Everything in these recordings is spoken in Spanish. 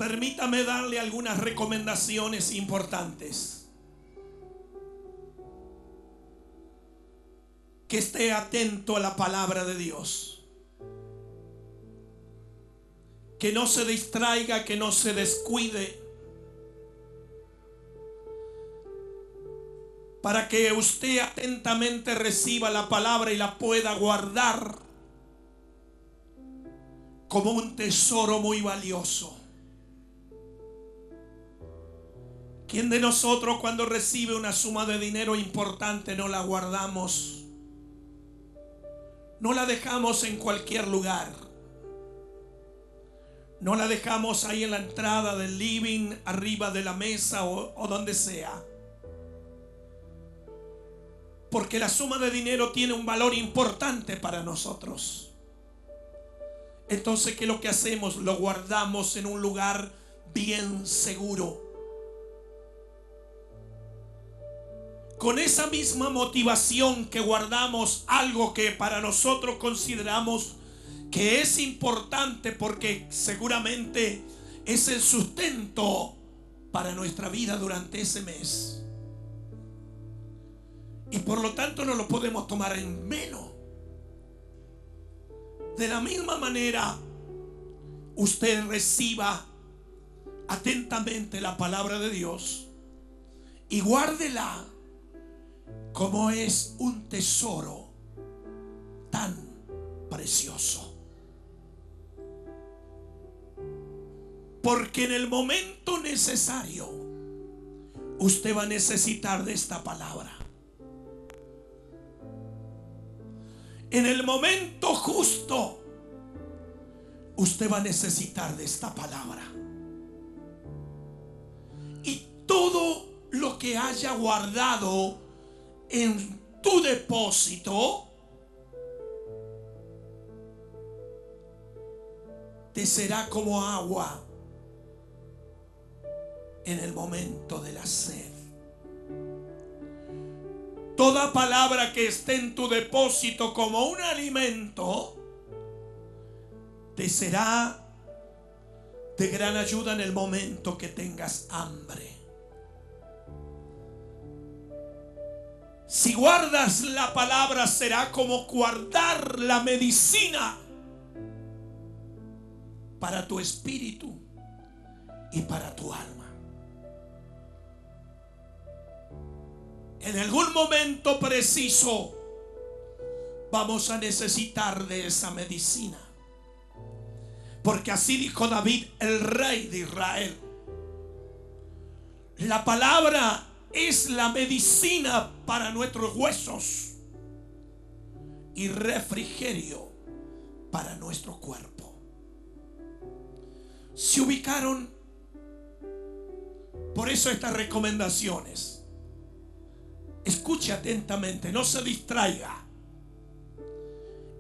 Permítame darle algunas recomendaciones importantes. Que esté atento a la palabra de Dios. Que no se distraiga, que no se descuide. Para que usted atentamente reciba la palabra y la pueda guardar como un tesoro muy valioso. ¿Quién de nosotros cuando recibe una suma de dinero importante no la guardamos? No la dejamos en cualquier lugar. No la dejamos ahí en la entrada del living, arriba de la mesa o donde sea. Porque la suma de dinero tiene un valor importante para nosotros. Entonces, ¿qué es lo que hacemos? Lo guardamos en un lugar bien seguro. Con esa misma motivación que guardamos algo que para nosotros consideramos que es importante porque seguramente es el sustento para nuestra vida durante ese mes. Y por lo tanto no lo podemos tomar en menos. De la misma manera, usted reciba atentamente la palabra de Dios y guárdela como es un tesoro tan precioso. Porque en el momento necesario usted va a necesitar de esta palabra. En el momento justo usted va a necesitar de esta palabra. Y todo lo que haya guardado en tu depósito te será como agua en el momento de la sed. Toda palabra que esté en tu depósito como un alimento te será de gran ayuda en el momento que tengas hambre. Si guardas la palabra, será como guardar la medicina para tu espíritu y para tu alma. En algún momento preciso vamos a necesitar de esa medicina. Porque así dijo David, el rey de Israel. La palabra es la medicina para nuestros huesos y refrigerio para nuestro cuerpo. Se ubicaron. Por eso estas recomendaciones. Escuche atentamente, no se distraiga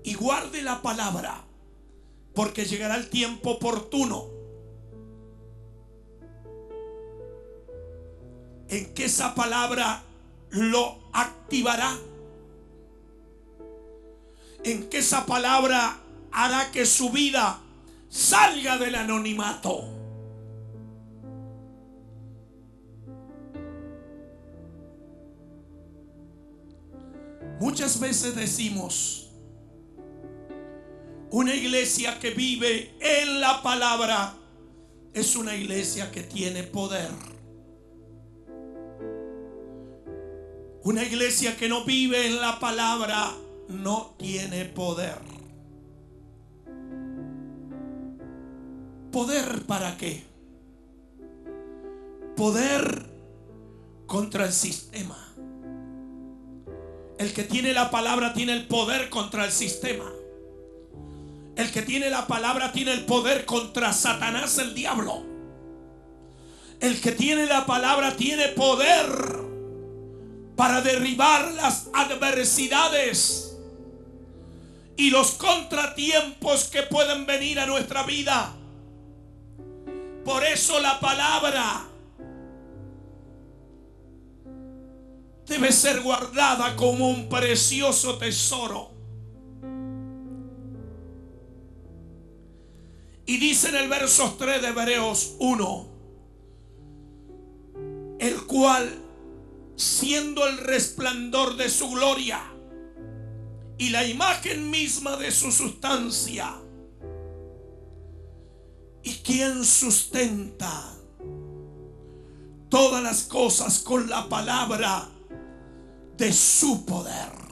y guarde la palabra, porque llegará el tiempo oportuno en que esa palabra lo activará, en que esa palabra hará que su vida salga del anonimato. Muchas veces decimos, una iglesia que vive en la palabra es una iglesia que tiene poder. Una iglesia que no vive en la palabra no tiene poder. ¿Poder para qué? Poder contra el sistema. El que tiene la palabra tiene el poder contra el sistema. El que tiene la palabra tiene el poder contra Satanás, el diablo. El que tiene la palabra tiene poder para derribar las adversidades y los contratiempos que pueden venir a nuestra vida. Por eso la palabra debe ser guardada como un precioso tesoro. Y dice en el verso 3 de Hebreos 1, el cual, siendo el resplandor de su gloria y la imagen misma de su sustancia, y quien sustenta todas las cosas con la palabra de su poder.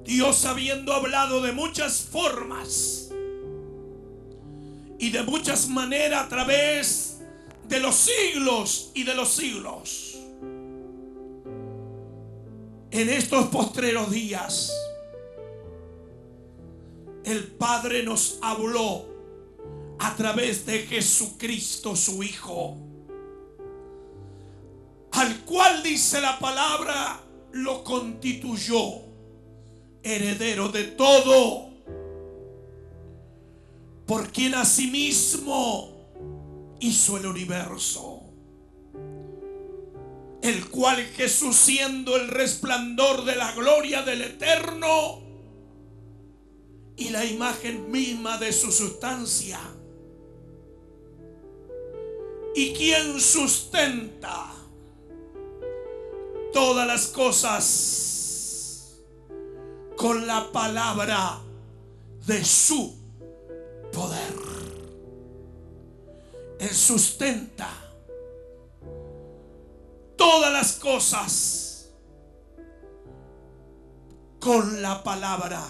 Dios, habiendo hablado de muchas formas y de muchas maneras a través de los siglos y de los siglos, en estos postreros días el Padre nos habló a través de Jesucristo, su Hijo, al cual, dice la palabra, lo constituyó heredero de todo, por quien asimismo hizo el universo, el cual Jesús, siendo el resplandor de la gloria del Eterno y la imagen misma de su sustancia, y quien sustenta todas las cosas con la palabra de su poder. Él sustenta todas las cosas con la palabra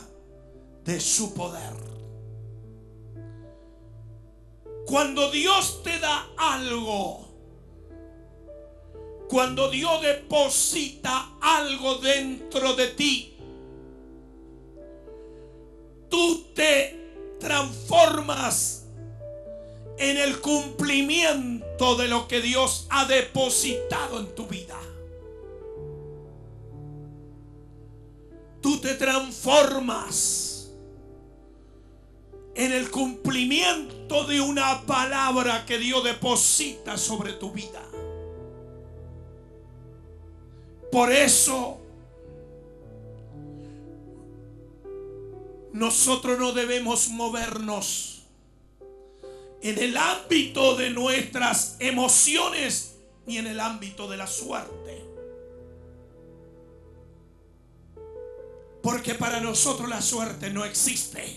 de su poder. Cuando Dios te da algo, cuando Dios deposita algo dentro de ti, tú te transformas en el cumplimiento de lo que Dios ha depositado en tu vida. Tú te transformas en el cumplimiento de una palabra que Dios deposita sobre tu vida. Por eso nosotros no debemos movernos en el ámbito de nuestras emociones ni en el ámbito de la suerte, porque para nosotros la suerte no existe.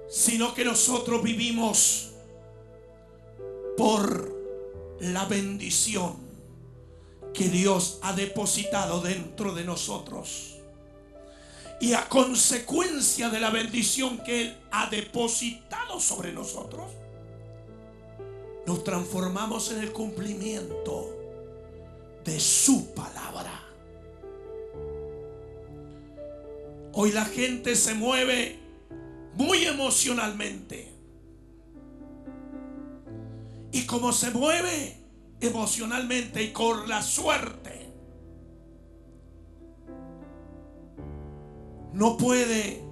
Sino que nosotros vivimos por la bendición que Dios ha depositado dentro de nosotros. Y a consecuencia de la bendición que Él ha depositado sobre nosotros, nos transformamos en el cumplimiento de su palabra. Hoy la gente se mueve muy emocionalmente. Y como se mueve emocionalmente y con la suerte, no puede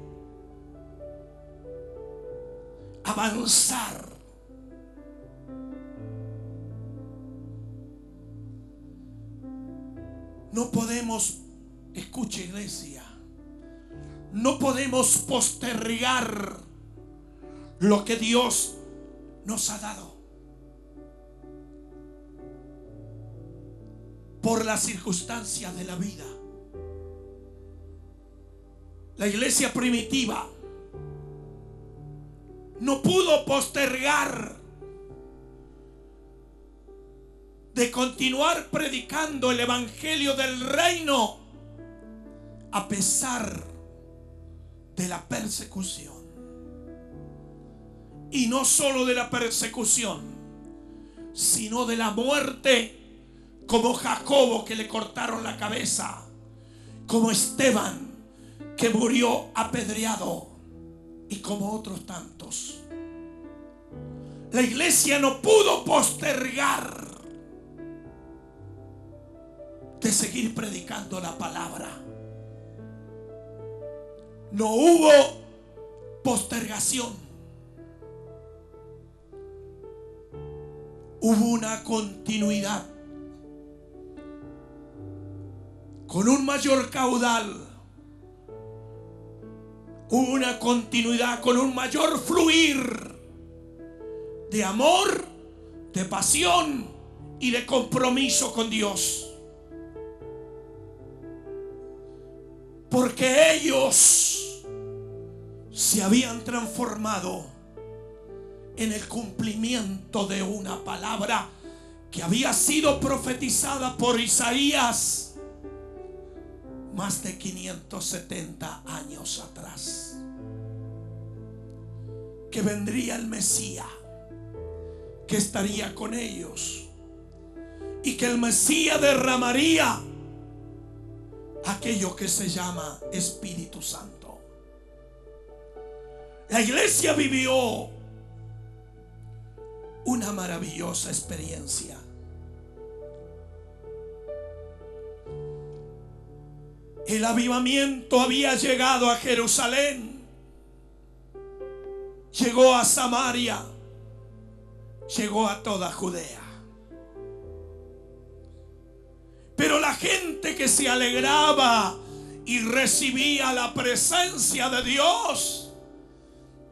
avanzar. No podemos, escuche iglesia, no podemos postergar lo que Dios nos ha dado por las circunstancias de la vida. La iglesia primitiva no pudo postergar de continuar predicando el evangelio del reino a pesar de la persecución. Y no solo de la persecución, sino de la muerte, como Jacobo, que le cortaron la cabeza, como Esteban, que murió apedreado, y como otros tantos. La iglesia no pudo postergar de seguir predicando la palabra. No hubo postergación. Hubo una continuidad con un mayor caudal, una continuidad, con un mayor fluir de amor, de pasión y de compromiso con Dios. Porque ellos se habían transformado en el cumplimiento de una palabra que había sido profetizada por Isaías más de 570 años atrás. Que vendría el Mesías, que estaría con ellos, y que el Mesías derramaría aquello que se llama Espíritu Santo. La iglesia vivió una maravillosa experiencia. El avivamiento había llegado a Jerusalén, llegó a Samaria, llegó a toda Judea. Pero la gente que se alegraba y recibía la presencia de Dios,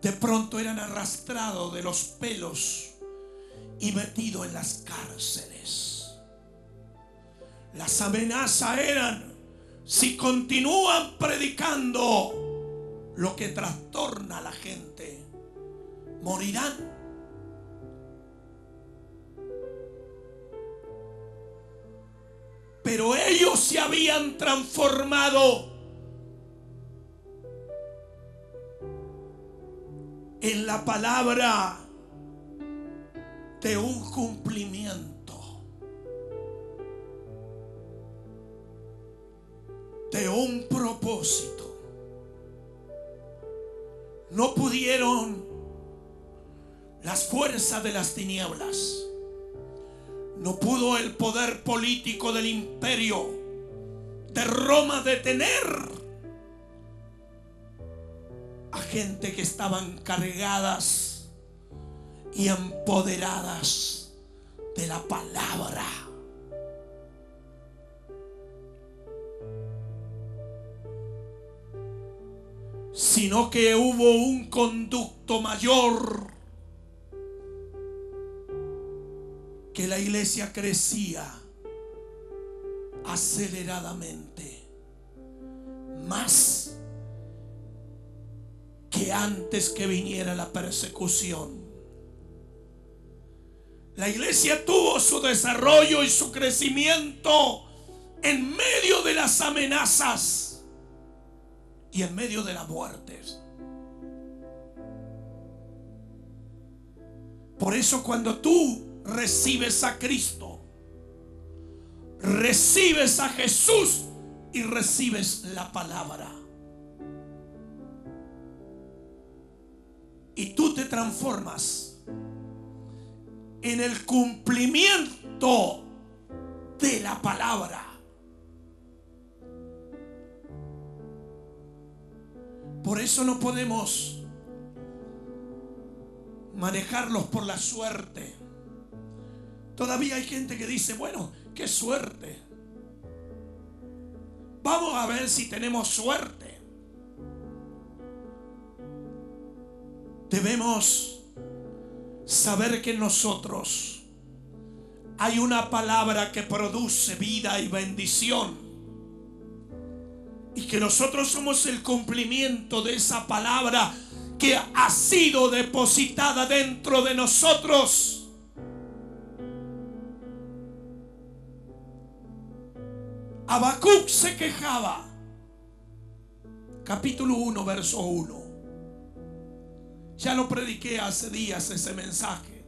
de pronto eran arrastrados de los pelos y metidos en las cárceles. Las amenazas eran: si continúan predicando lo que trastorna a la gente, morirán. Pero ellos se habían transformado en la palabra de un cumplimiento, de un propósito. No pudieron las fuerzas de las tinieblas, no pudo el poder político del imperio de Roma detener a gente que estaban cargadas y empoderadas de la palabra. Sino que hubo un conducto mayor, que la iglesia crecía aceleradamente, más que antes que viniera la persecución. La iglesia tuvo su desarrollo y su crecimiento en medio de las amenazas y en medio de las muertes. Por eso, cuando tú recibes a Cristo, recibes a Jesús y recibes la palabra, y tú te transformas en el cumplimiento de la palabra. Por eso no podemos manejarlos por la suerte. Todavía hay gente que dice: bueno, qué suerte. Vamos a ver si tenemos suerte. Debemos saber que en nosotros hay una palabra que produce vida y bendición, y que nosotros somos el cumplimiento de esa palabra que ha sido depositada dentro de nosotros. Habacuc se quejaba, capítulo 1, verso 1. Ya lo prediqué hace días ese mensaje.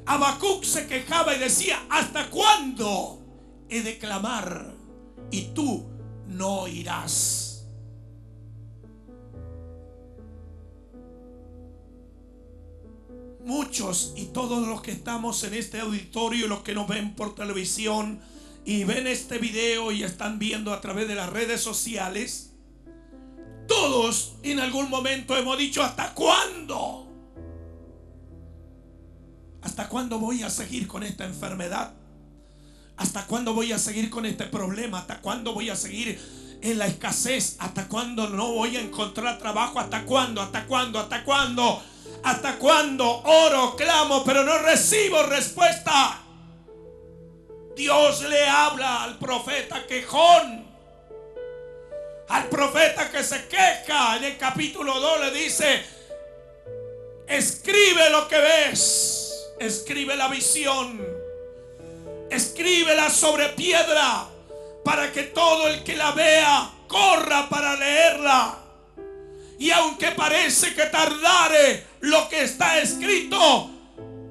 Habacuc se quejaba y decía: ¿hasta cuándo he de clamar y tú no oirás? Muchos y todos los que estamos en este auditorio, los que nos ven por televisión y ven este video y están viendo a través de las redes sociales, todos en algún momento hemos dicho: ¿hasta cuándo? ¿Hasta cuándo voy a seguir con esta enfermedad? ¿Hasta cuándo voy a seguir con este problema? ¿Hasta cuándo voy a seguir en la escasez? ¿Hasta cuándo no voy a encontrar trabajo? ¿Hasta cuándo? ¿Hasta cuándo? ¿Hasta cuándo? ¿Hasta cuándo oro, clamo, pero no recibo respuesta? Dios le habla al profeta quejón, al profeta que se queja. En el capítulo 2 le dice: escribe lo que ves, escribe la visión, escríbela sobre piedra, para que todo el que la vea corra para leerla. Y aunque parece que tardare lo que está escrito,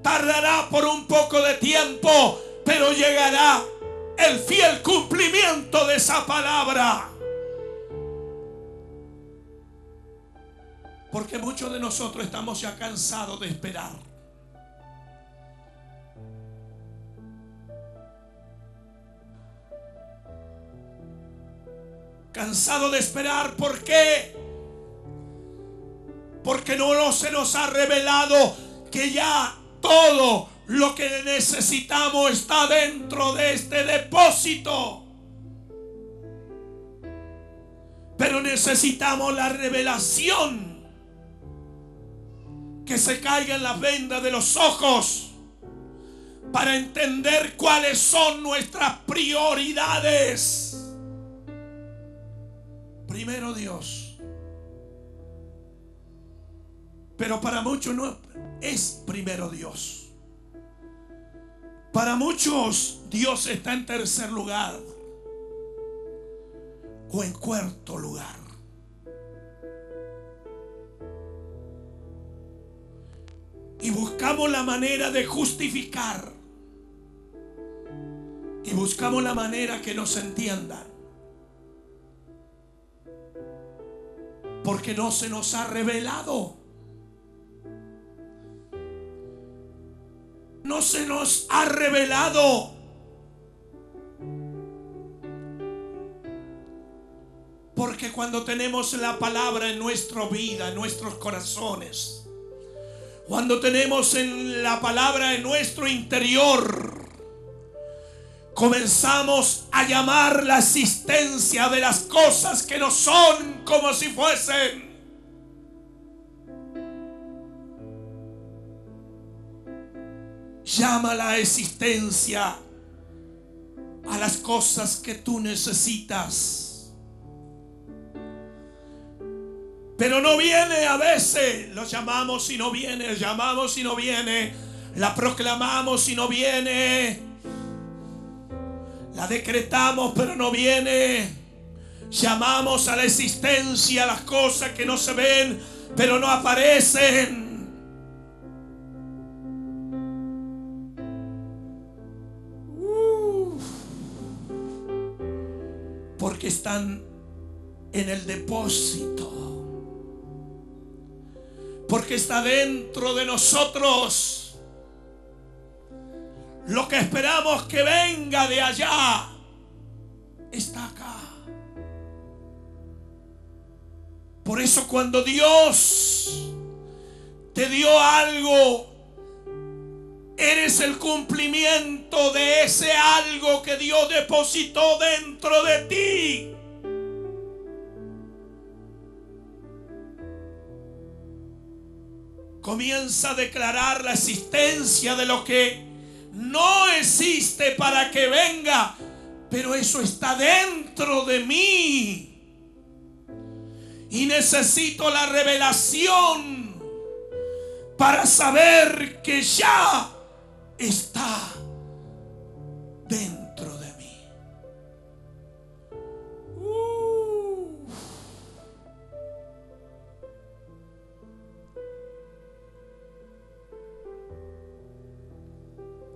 tardará por un poco de tiempo, pero llegará el fiel cumplimiento de esa palabra. Porque muchos de nosotros estamos ya cansados de esperar. Cansado de esperar. ¿Por qué? Porque no se nos ha revelado que ya todo lo que necesitamos está dentro de este depósito. Pero necesitamos la revelación, que se caiga en las vendas de los ojos para entender cuáles son nuestras prioridades. Primero Dios. Pero para muchos no es primero Dios. Para muchos Dios está en tercer lugar o en cuarto lugar. Y buscamos la manera de justificar, y buscamos la manera que nos entiendan, porque no se nos ha revelado. No se nos ha revelado. Porque cuando tenemos la palabra en nuestra vida, en nuestros corazones, cuando tenemos en la palabra en nuestro interior, comenzamos a llamar la existencia de las cosas que no son como si fuesen. Llama la existencia a las cosas que tú necesitas. Pero no viene a veces. Lo llamamos y no viene. Llamamos y no viene. La proclamamos y no viene. La decretamos pero no viene. Llamamos a la existencia las cosas que no se ven pero no aparecen. Porque están en el depósito. Porque está dentro de nosotros. Lo que esperamos que venga de allá está acá. Por eso cuando Dios te dio algo, eres el cumplimiento de ese algo que Dios depositó dentro de ti. Comienza a declarar la existencia de lo que no existe para que venga, pero eso está dentro de mí. Y necesito la revelación para saber que ya está dentro de mí.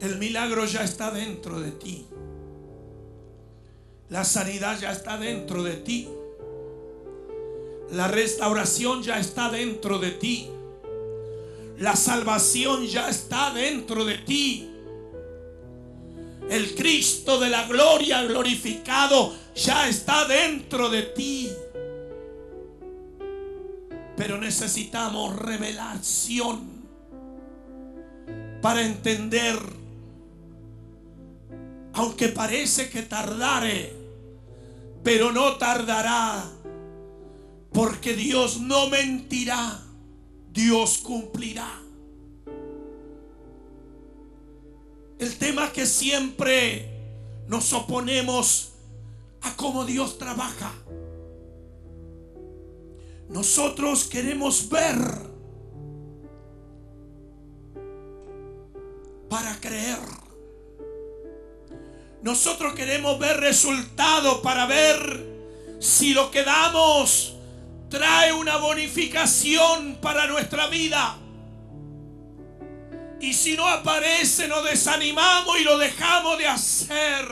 El milagro ya está dentro de ti. La sanidad ya está dentro de ti. La restauración ya está dentro de ti. La salvación ya está dentro de ti. El Cristo de la gloria glorificado ya está dentro de ti. Pero necesitamos revelación para entender aunque parece que tardare, pero no tardará, porque Dios no mentirá, Dios cumplirá. El tema es que siempre nos oponemos a cómo Dios trabaja. Nosotros queremos ver para creer. Nosotros queremos ver resultados para ver si lo que damos trae una bonificación para nuestra vida. Y si no aparece, nos desanimamos y lo dejamos de hacer.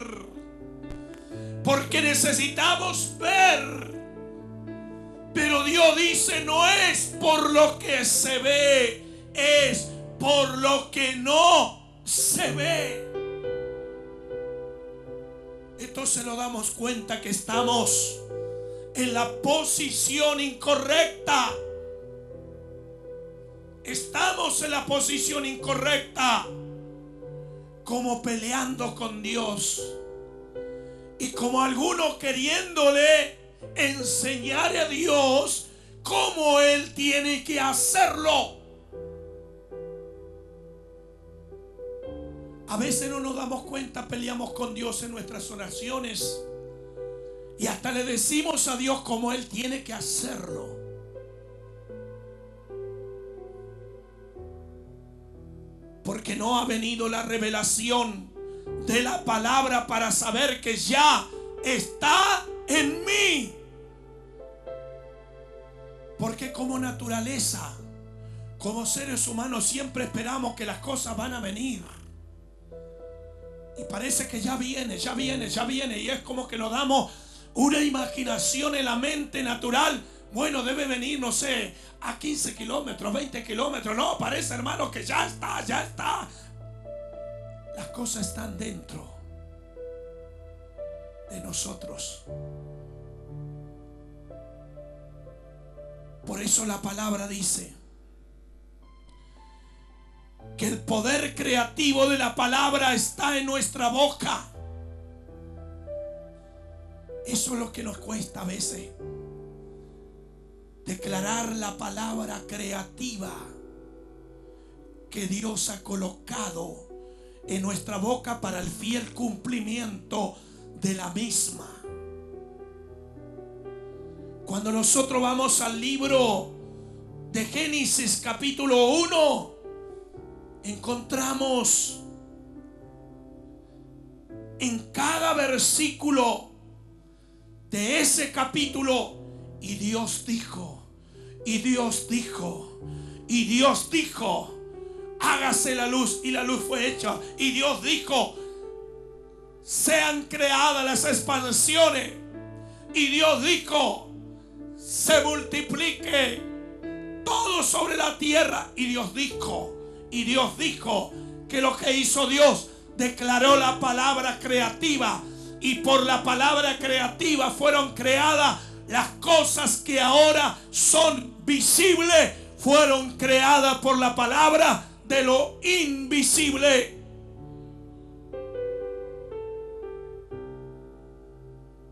Porque necesitamos ver. Pero Dios dice, no es por lo que se ve, es por lo que no se ve. Entonces nos damos cuenta que estamos en la posición incorrecta. Estamos en la posición incorrecta, como peleando con Dios y como algunos queriéndole enseñar a Dios cómo Él tiene que hacerlo. A veces no nos damos cuenta, peleamos con Dios en nuestras oraciones y hasta le decimos a Dios cómo Él tiene que hacerlo. Porque no ha venido la revelación de la palabra para saber que ya está en mí. Porque como naturaleza, como seres humanos, siempre esperamos que las cosas van a venir. Y parece que ya viene, ya viene, ya viene. Y es como que nos damos una imaginación en la mente natural. Bueno, debe venir, no sé, a 15 kilómetros, 20 kilómetros. No, parece, hermano, que ya está, ya está. Las cosas están dentro de nosotros. Por eso la palabra dice que el poder creativo de la palabra está en nuestra boca. Eso es lo que nos cuesta a veces. Declarar la palabra creativa que Dios ha colocado en nuestra boca para el fiel cumplimiento de la misma. Cuando nosotros vamos al libro de Génesis capítulo 1, encontramos en cada versículo de ese capítulo, y Dios dijo, y Dios dijo, y Dios dijo, hágase la luz, y la luz fue hecha. Y Dios dijo, sean creadas las expansiones. Y Dios dijo, se multiplique todo sobre la tierra. Y Dios dijo que lo que hizo Dios, declaró la palabra creativa, y por la palabra creativa fueron creadas las cosas que ahora son visibles. Fueron creadas por la palabra de lo invisible.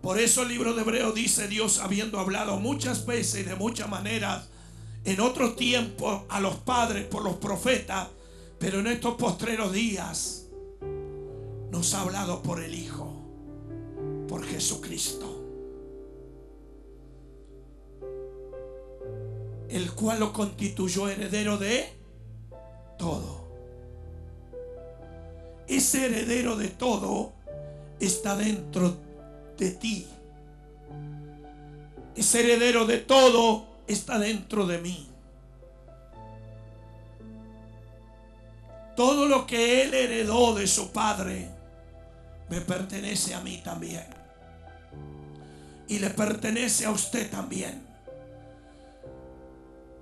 Por eso el libro de Hebreos dice, Dios habiendo hablado muchas veces y de muchas maneras en otros tiempos a los padres por los profetas, pero en estos postreros días nos ha hablado por el Hijo, por Jesucristo, el cual lo constituyó heredero de todo. Ese heredero de todo está dentro de ti. Ese heredero de todo está dentro de mí. Todo lo que Él heredó de su Padre me pertenece a mí también. Y le pertenece a usted también.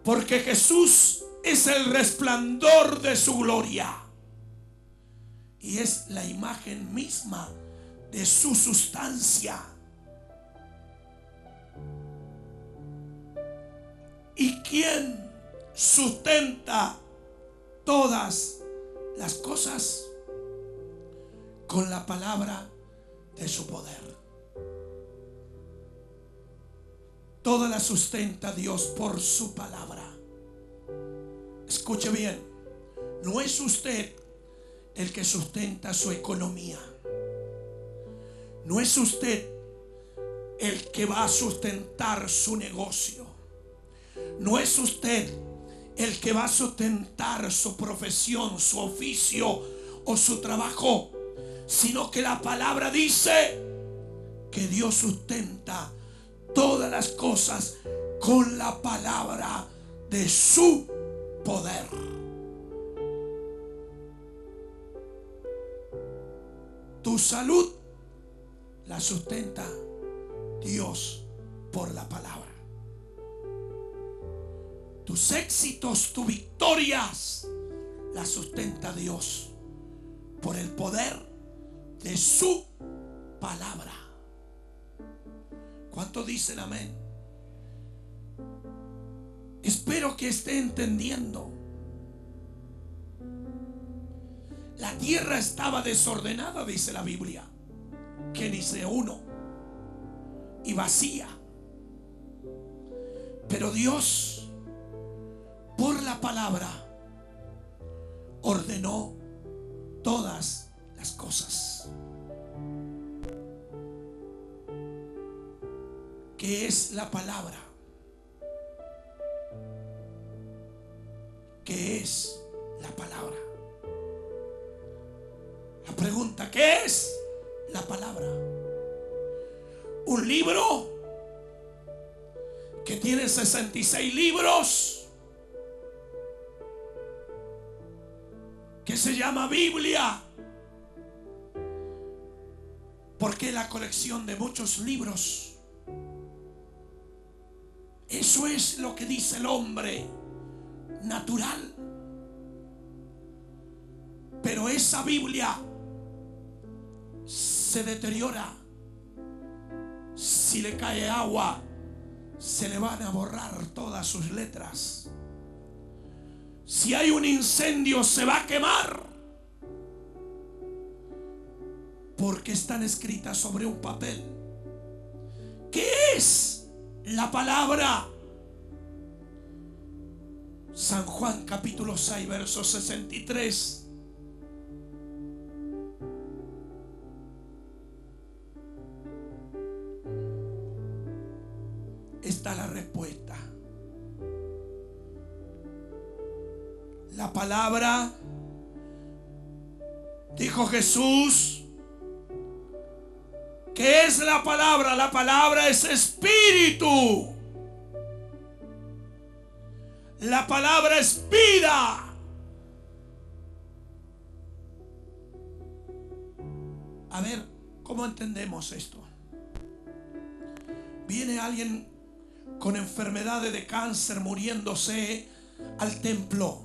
Porque Jesús es el resplandor de su gloria. Y es la imagen misma de su sustancia. ¿Y quién sustenta todas las cosas? con la palabra de su poder. Toda la sustenta Dios por su palabra. Escuche bien, no es usted el que sustenta su economía. No es usted el que va a sustentar su negocio. No es usted el que va a sustentar su profesión, su oficio o su trabajo, sino que la palabra dice que Dios sustenta todas las cosas con la palabra de su poder. Tu salud la sustenta Dios por la palabra. Tus éxitos, tus victorias las sustenta Dios por el poder de su palabra. ¿Cuántos dicen amén? Espero que esté entendiendo. La tierra estaba desordenada, dice la Biblia, Génesis 1, y vacía. Pero Dios, por la palabra, ordenó todas las cosas. ¿Qué es la palabra? ¿Qué es la palabra? La pregunta, ¿qué es la palabra? Un libro que tiene 66 libros, que se llama Biblia, porque es la colección de muchos libros. Eso es lo que dice el hombre natural. Pero esa Biblia se deteriora. Si le cae agua, se le van a borrar todas sus letras. Si hay un incendio, se va a quemar, porque están escritas sobre un papel. ¿Qué es la palabra? San Juan capítulo 6 verso 63. Está la respuesta. La palabra, dijo Jesús, ¿qué es la palabra? La palabra es espíritu. La palabra es vida. A ver, ¿cómo entendemos esto? Viene alguien con enfermedades de cáncer muriéndose al templo.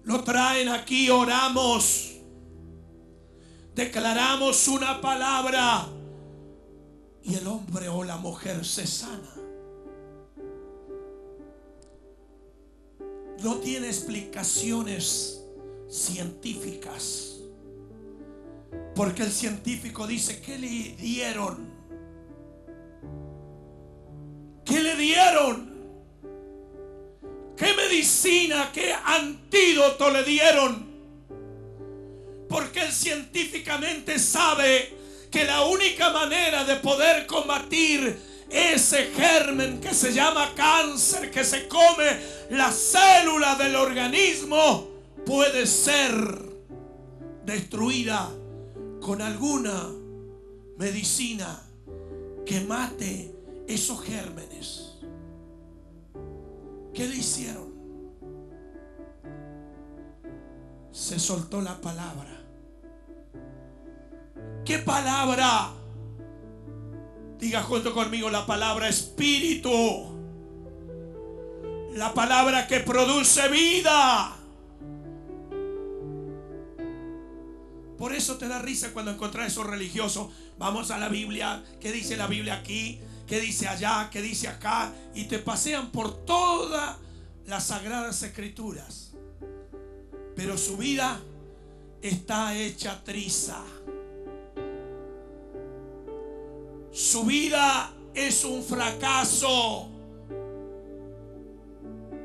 Lo traen aquí, oramos, declaramos una palabra y el hombre o la mujer se sana. No tiene explicaciones científicas, porque el científico dice, ¿qué le dieron? ¿Qué le dieron? ¿Qué medicina, qué antídoto le dieron? Porque él científicamente sabe que la única manera de poder combatir ese germen que se llama cáncer, que se come la célula del organismo, puede ser destruida con alguna medicina que mate esos gérmenes. ¿Qué le hicieron? Se soltó la palabra. ¿Qué palabra? Diga junto conmigo, la palabra espíritu. La palabra que produce vida. Por eso te da risa cuando encuentras esos religiosos. Vamos a la Biblia. ¿Qué dice la Biblia aquí? ¿Qué dice allá? ¿Qué dice acá? Y te pasean por todas las sagradas escrituras. Pero su vida está hecha triza. Su vida es un fracaso.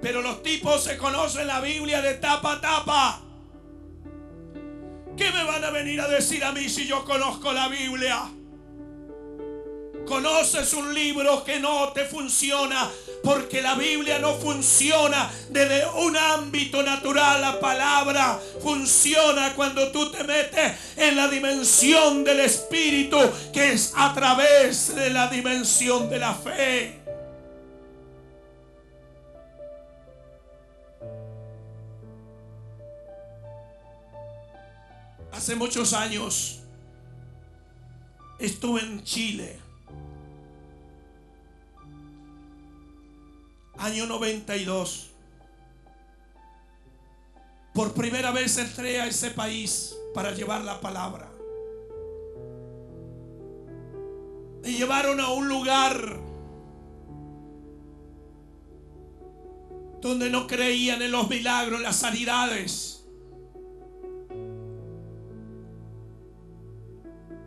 Pero los tipos se conocen la Biblia de tapa a tapa. ¿Qué me van a venir a decir a mí si yo conozco la Biblia? Conoces un libro que no te funciona, porque la Biblia no funciona desde un ámbito natural. La palabra funciona cuando tú te metes en la dimensión del Espíritu, que es a través de la dimensión de la fe. Hace muchos años estuve en Chile, año 92. Por primera vez entré a ese país para llevar la palabra. Me llevaron a un lugar donde no creían en los milagros, las sanidades.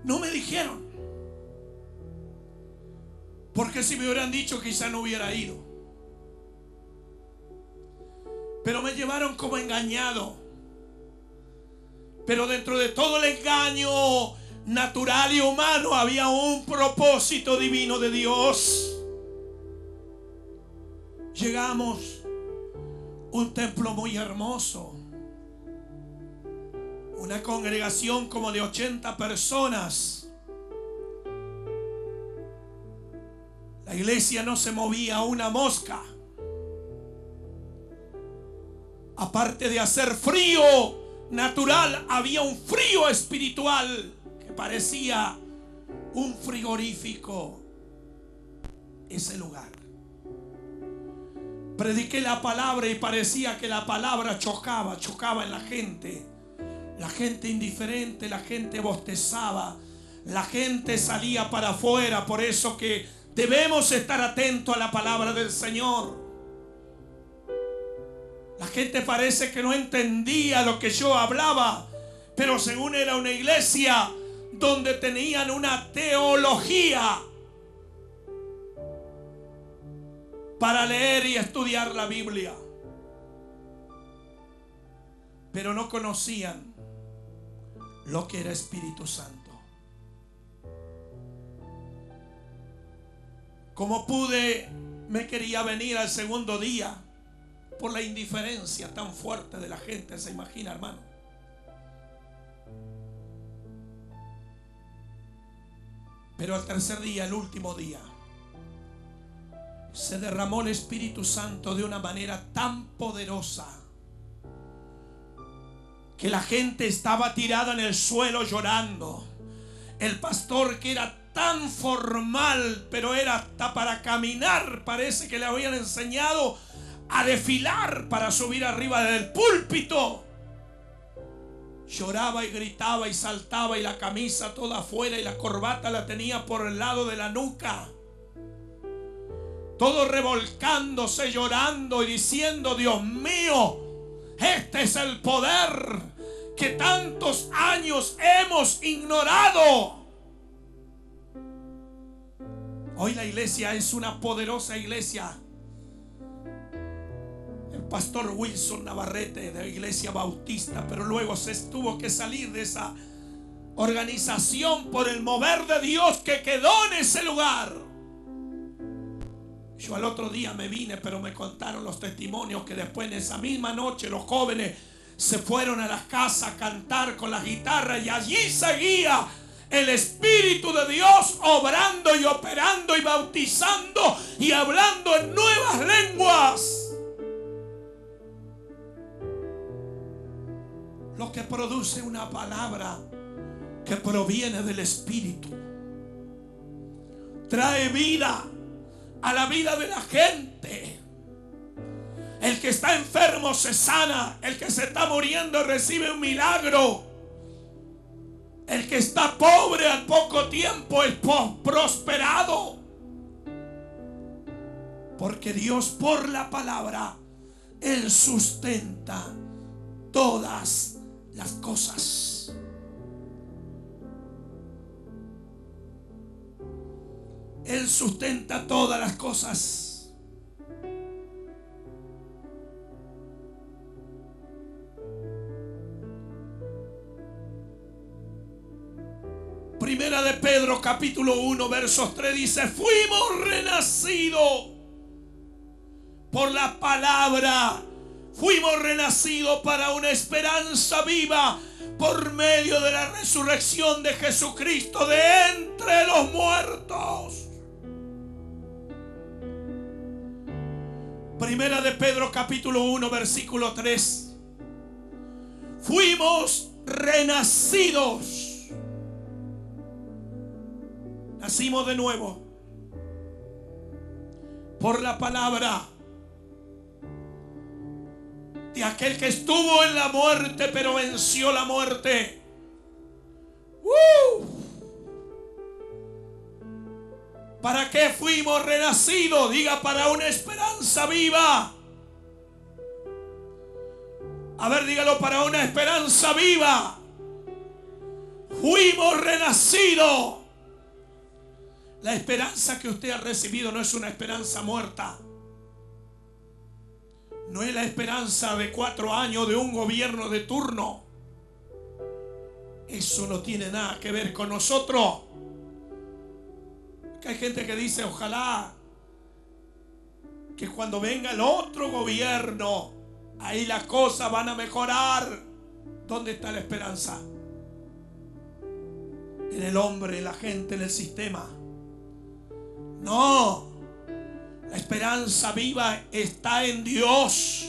No me dijeron, porque si me hubieran dicho quizá no hubiera ido. Pero me llevaron como engañado. Pero dentro de todo el engaño natural y humano había un propósito divino de Dios. Llegamos a un templo muy hermoso, una congregación como de 80 personas. La iglesia no se movía una mosca. Aparte de hacer frío natural, había un frío espiritual que parecía un frigorífico. Ese lugar. Prediqué la palabra y parecía que la palabra chocaba en la gente. La gente indiferente, la gente bostezaba, la gente salía para afuera. Por eso que debemos estar atentos a la palabra del Señor. La gente parece que no entendía lo que yo hablaba, pero según era una iglesia donde tenían una teología para leer y estudiar la Biblia, pero no conocían lo que era Espíritu Santo. Como pude, me quería venir al segundo día por la indiferencia tan fuerte de la gente. ¿Se imagina, hermano? Pero al tercer día, el último día, se derramó el Espíritu Santo de una manera tan poderosa que la gente estaba tirada en el suelo llorando. El pastor, que era tan formal, pero era hasta para caminar, parece que le habían enseñado a desfilar para subir arriba del púlpito, lloraba y gritaba y saltaba, y la camisa toda afuera y la corbata la tenía por el lado de la nuca, todo revolcándose, llorando y diciendo: Dios mío, este es el poder que tantos años hemos ignorado. Hoy la iglesia es una poderosa iglesia. El pastor Wilson Navarrete, de la Iglesia Bautista, pero luego se tuvo que salir de esa organización por el mover de Dios que quedó en ese lugar. Yo al otro día me vine, pero me contaron los testimonios que después, en esa misma noche, los jóvenes se fueron a las casas a cantar con la guitarra, y allí seguía el Espíritu de Dios obrando y operando y bautizando y hablando en nuevas lenguas. Lo que produce una palabra que proviene del Espíritu trae vida a la vida de la gente. El que está enfermo se sana. El que se está muriendo recibe un milagro. El que está pobre al poco tiempo es prosperado. Porque Dios, por la palabra, Él sustenta todas las cosas. Él sustenta todas las cosas. Primera de Pedro capítulo 1 versos 3 dice: fuimos renacidos por la palabra. Fuimos renacidos para una esperanza viva por medio de la resurrección de Jesucristo de entre los muertos. Primera de Pedro capítulo 1 versículo 3. Fuimos renacidos. Nacimos de nuevo por la palabra de aquel que estuvo en la muerte pero venció la muerte. ¿Para qué fuimos renacidos? Diga: para una esperanza viva. A ver, dígalo: para una esperanza viva. Fuimos renacidos. La esperanza que usted ha recibido no es una esperanza muerta. No es la esperanza de 4 años de un gobierno de turno. Eso no tiene nada que ver con nosotros. Que hay gente que dice: ojalá que cuando venga el otro gobierno, ahí las cosas van a mejorar. ¿Dónde está la esperanza? En el hombre, en la gente, en el sistema. No. La esperanza viva está en Dios.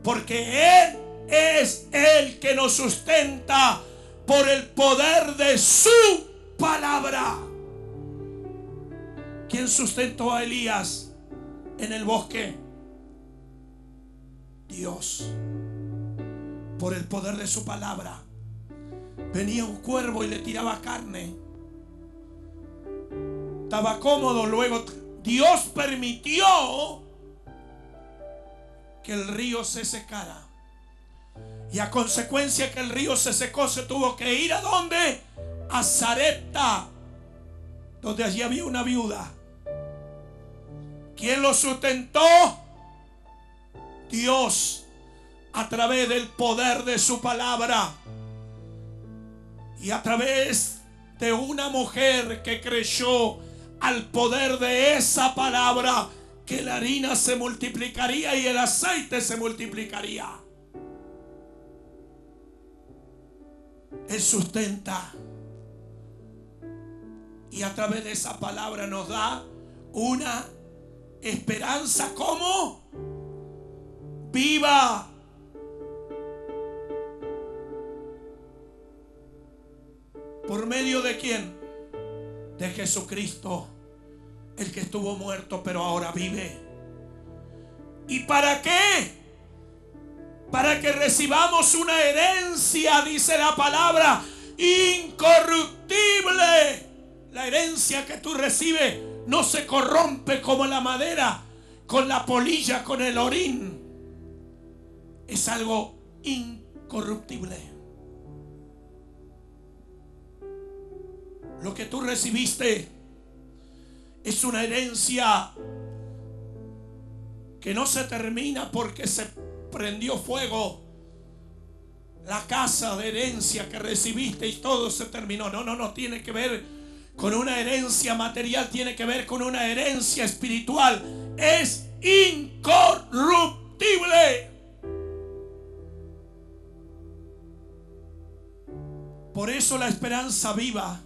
Porque Él es el que nos sustenta por el poder de su palabra. ¿Quién sustentó a Elías en el bosque? Dios. Por el poder de su palabra. Venía un cuervo y le tiraba carne. Estaba cómodo. Luego Dios permitió que el río se secara. Y a consecuencia que el río se secó, se tuvo que ir ¿a dónde? A Sarepta, donde allí había una viuda. ¿Quién lo sustentó? Dios, a través del poder de su palabra y a través de una mujer que creyó al poder de esa palabra, que la harina se multiplicaría y el aceite se multiplicaría. Él sustenta. Y a través de esa palabra nos da una esperanza como viva. ¿Por medio de quién? De Jesucristo, el que estuvo muerto pero ahora vive. ¿Y para qué? Para que recibamos una herencia, dice la palabra, incorruptible. La herencia que tú recibes no se corrompe como la madera, con la polilla, con el orín. Es algo incorruptible. Lo que tú recibiste es una herencia que no se termina porque se prendió fuego la casa de herencia que recibiste y todo se terminó. No tiene que ver con una herencia material, tiene que ver con una herencia espiritual. Es incorruptible. Por eso la esperanza viva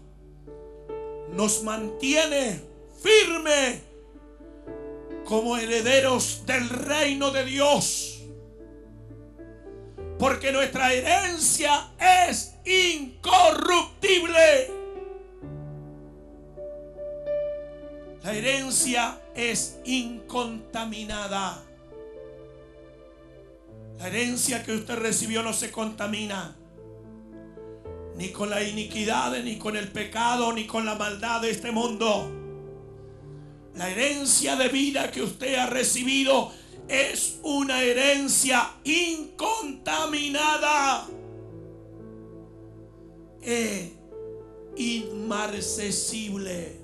nos mantiene firme como herederos del reino de Dios. Porque nuestra herencia es incorruptible. La herencia es incontaminada. La herencia que usted recibió no se contamina. Ni con la iniquidad, ni con el pecado, ni con la maldad de este mundo. La herencia de vida que usted ha recibido es una herencia incontaminada. inmarcesible.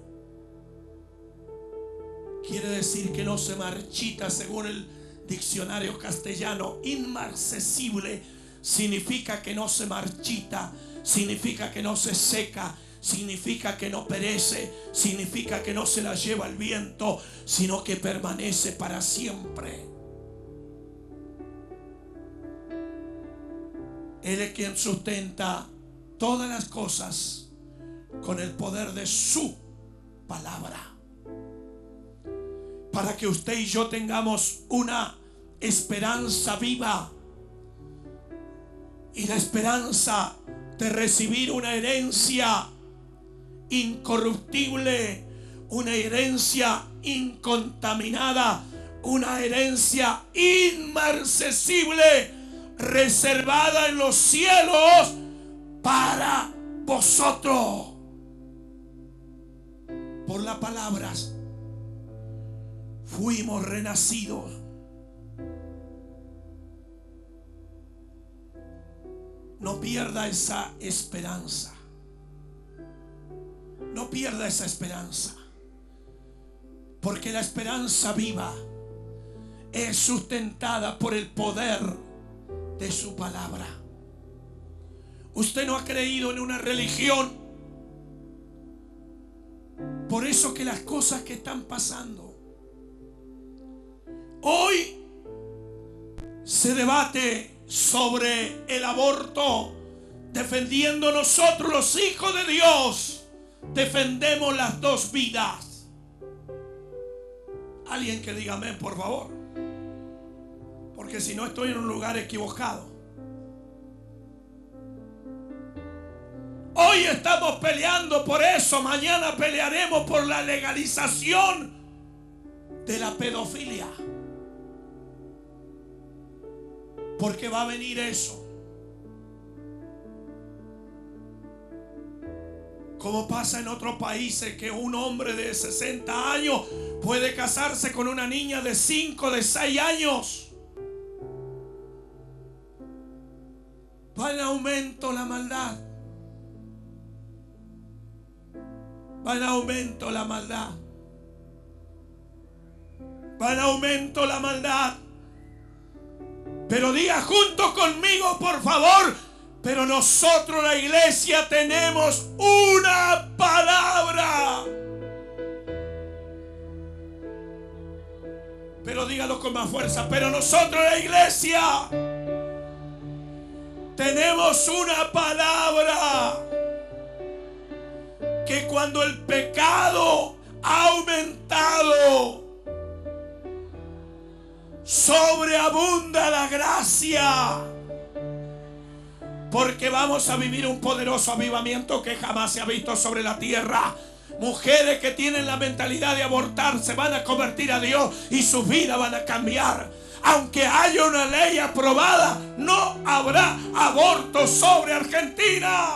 Quiere decir que no se marchita, según el diccionario castellano. Inmarcesible significa que no se marchita, significa que no se seca, significa que no perece, significa que no se la lleva el viento, sino que permanece para siempre. Él es quien sustenta todas las cosas con el poder de su palabra, para que usted y yo tengamos una esperanza viva, y la esperanza de recibir una herencia incorruptible, una herencia incontaminada, una herencia inmarcesible, reservada en los cielos para vosotros. Por las palabras fuimos renacidos. No pierda esa esperanza. No pierda esa esperanza. Porque la esperanza viva es sustentada por el poder de su palabra. Usted no ha creído en una religión. Por eso que las cosas que están pasando hoy, se debate sobre el aborto, defendiendo nosotros los hijos de Dios, defendemos las dos vidas. Alguien que diga amén, por favor, porque si no estoy en un lugar equivocado. Hoy estamos peleando por eso, mañana pelearemos por la legalización de la pedofilia. Porque va a venir eso. Como pasa en otros países, que un hombre de 60 años puede casarse con una niña de 5, de 6 años. Va en aumento la maldad. Va en aumento la maldad. Va en aumento la maldad. Pero diga junto conmigo, por favor: pero nosotros, la iglesia, tenemos una palabra. Pero dígalo con más fuerza: pero nosotros, la iglesia, tenemos una palabra. Que cuando el pecado ha aumentado, sobreabunda la gracia. Porque vamos a vivir un poderoso avivamiento que jamás se ha visto sobre la tierra. Mujeres que tienen la mentalidad de abortar se van a convertir a Dios y sus vidas van a cambiar. Aunque haya una ley aprobada, no habrá aborto sobre Argentina.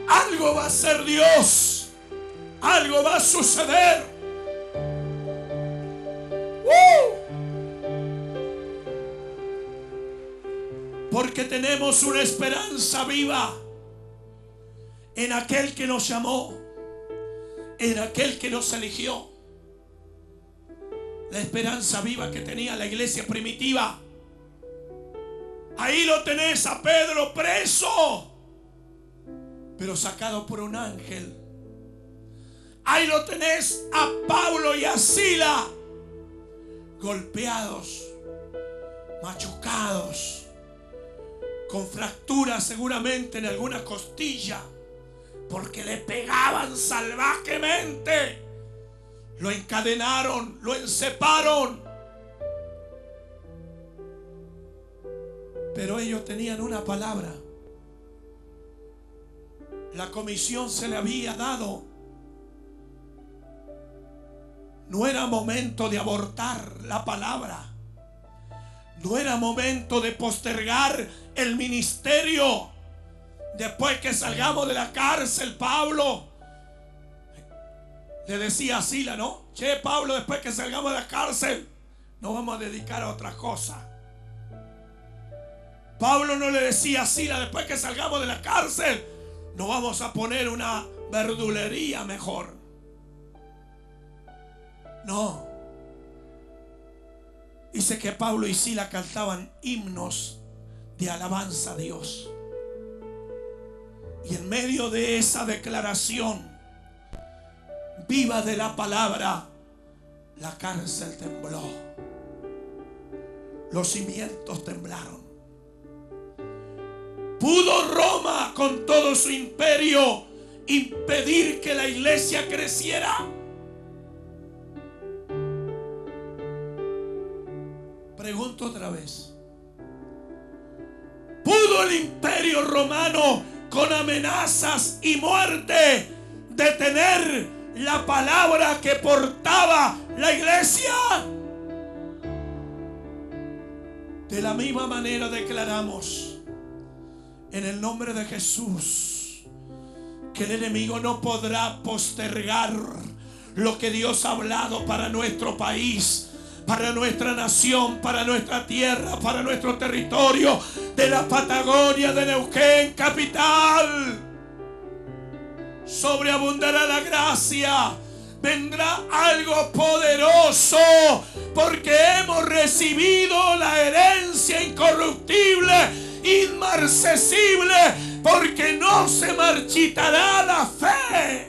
Algo va a hacer Dios. Algo va a suceder. Porque tenemos una esperanza viva en aquel que nos llamó, en aquel que nos eligió. La esperanza viva que tenía la iglesia primitiva. Ahí lo tenés a Pedro preso, pero sacado por un ángel. Ahí lo tenés a Pablo y a Sila, golpeados, machucados, con fracturas seguramente en alguna costilla, porque le pegaban salvajemente. Lo encadenaron, lo enceparon. Pero ellos tenían una palabra. La comisión se le había dado. No era momento de abortar la palabra. No era momento de postergar el ministerio. Después que salgamos de la cárcel, Pablo le decía a Sila, ¿no? Che, Pablo, después que salgamos de la cárcel, nos vamos a dedicar a otra cosa. Pablo no le decía a Silas: después que salgamos de la cárcel, nos vamos a poner una verdulería mejor. No. Dice que Pablo y Silas cantaban himnos de alabanza a Dios. Y en medio de esa declaración viva de la palabra, la cárcel tembló. Los cimientos temblaron. ¿Pudo Roma con todo su imperio impedir que la iglesia creciera? Pregunto otra vez. ¿Pudo el imperio romano con amenazas y muerte detener la palabra que portaba la iglesia? De la misma manera declaramos en el nombre de Jesús que el enemigo no podrá postergar lo que Dios ha hablado para nuestro país, para nuestra nación, para nuestra tierra, para nuestro territorio, de la Patagonia, de Neuquén, capital. Sobreabundará la gracia, vendrá algo poderoso, porque hemos recibido la herencia incorruptible, inmarcesible, porque no se marchitará la fe.